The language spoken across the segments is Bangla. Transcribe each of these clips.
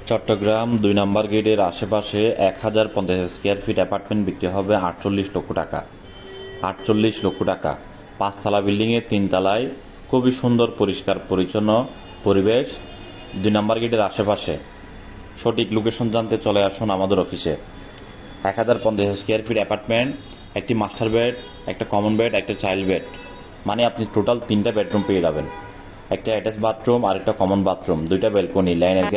চট্টগ্রাম ২ নম্বর গেটের আশেপাশে ১,০৫০ স্কয়ার ফিট অ্যাপার্টমেন্ট বিক্রি হবে ৪৮ লক্ষ টাকা। ৪৮ লক্ষ টাকা। ৫ তলা বিল্ডিংয়ে ৩ তলায় খুবই সুন্দর পরিষ্কার পরিচ্ছন্ন পরিবেশ। ২ নম্বর গেটের আশেপাশে। সঠিক লোকেশন জানতে চলে আসুন আমাদের অফিসে। ১,০৫০ স্কয়ার ফিট অ্যাপার্টমেন্ট, একটি মাস্টার বেড, একটা কমন বেড, একটা চাইল্ড বেড, মানে আপনি টোটাল 3টা বেডরুম পেয়ে যাবেন। একটা অ্যাটাচ বাথরুম আর একটা কমন বাথরুম, 2টা ব্যালকনি, লাইনের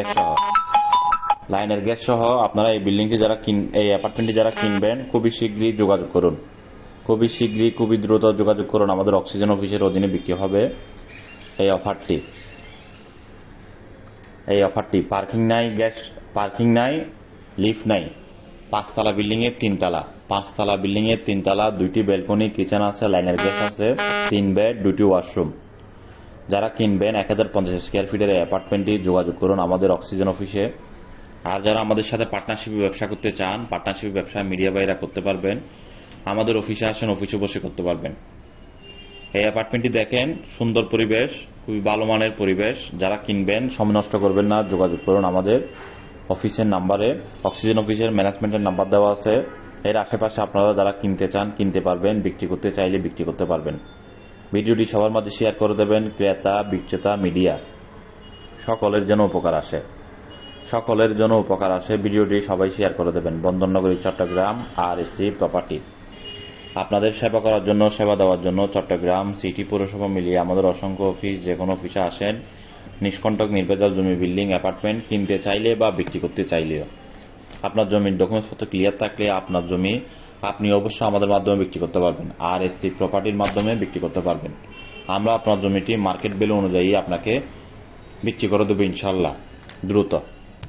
গ্যাস সহ আপনারা এই বিল্ডিংটি এই অ্যাপার্টমেন্টটি যারা কিনবেন খুবই শীঘ্রই যোগাযোগ করুন। খুবই দ্রুত যোগাযোগ করুন। আমাদের অক্সিজেন অফিসের অধীনে বিক্রি হবে এই অফারটি। পার্কিং নাই, লিফট নাই। 5 তলা বিল্ডিংয়ে 3 তলা, 5 তলা বিল্ডিংয়ে 3 তলা, 2টি ব্যালকনি, কিচেন আছে, লাইনের গ্যাস আছে, 3 বেড, 2টি ওয়াশরুম। যারা কিনবেন ১,০৫০ স্কয়ার ফিটের এই অ্যাপার্টমেন্টটি যোগাযোগ করুন আমাদের অক্সিজেন অফিসে। আর যারা আমাদের সাথে পার্টনারশিপে ব্যবসা করতে চান, পার্টনারশিপ ব্যবসা মিডিয়া বাইরা করতে পারবেন। আমাদের অফিসে আসেন, অফিসে বসে করতে পারবেন। এই অ্যাপার্টমেন্টটি দেখেন, সুন্দর পরিবেশ, খুবই ভালো মানের পরিবেশ। যারা কিনবেন সময় নষ্ট করবেন না, যোগাযোগ করুন আমাদের অফিসের নাম্বারে। অক্সিজেন অফিসের ম্যানেজমেন্টের নাম্বার দেওয়া আছে। এর আশেপাশে আপনারা যারা কিনতে চান কিনতে পারবেন, বিক্রি করতে চাইলে বিক্রি করতে পারবেন। ভিডিওটি সবার মাঝে শেয়ার করে দেবেন। ক্রেতা, বিক্রেতা, মিডিয়া সকলের জন্য উপকার আসে। ভিডিওটি সবাই শেয়ার করে দেবেন। বন্দরনগরী, চট্টগ্রাম, আর.এস.সি. প্রপার্টি। আপনাদের সেবা করার জন্য, সেবা দেওয়ার জন্য চট্টগ্রাম সিটি পৌরসভা মিলিয়ে আমাদের অসংখ্য অফিস। যে কোনো অফিসে আসেন। নিষ্কণ্টক নির্ভেজাল জমি, বিল্ডিং, অ্যাপার্টমেন্ট কিনতে চাইলে বা বিক্রি করতে চাইলেও আপনার জমির ডকুমেন্টসপত্র ক্লিয়ার থাকলে আপনার জমি আপনি অবশ্যই আমাদের মাধ্যমে বিক্রি করতে পারবেন। আর.এস.সি. প্রপার্টির মাধ্যমে বিক্রি করতে পারবেন। আমরা আপনার জমিটি মার্কেট ভ্যালু অনুযায়ী আপনাকে বিক্রি করে দেবো ইনশাল্লাহ দ্রুত।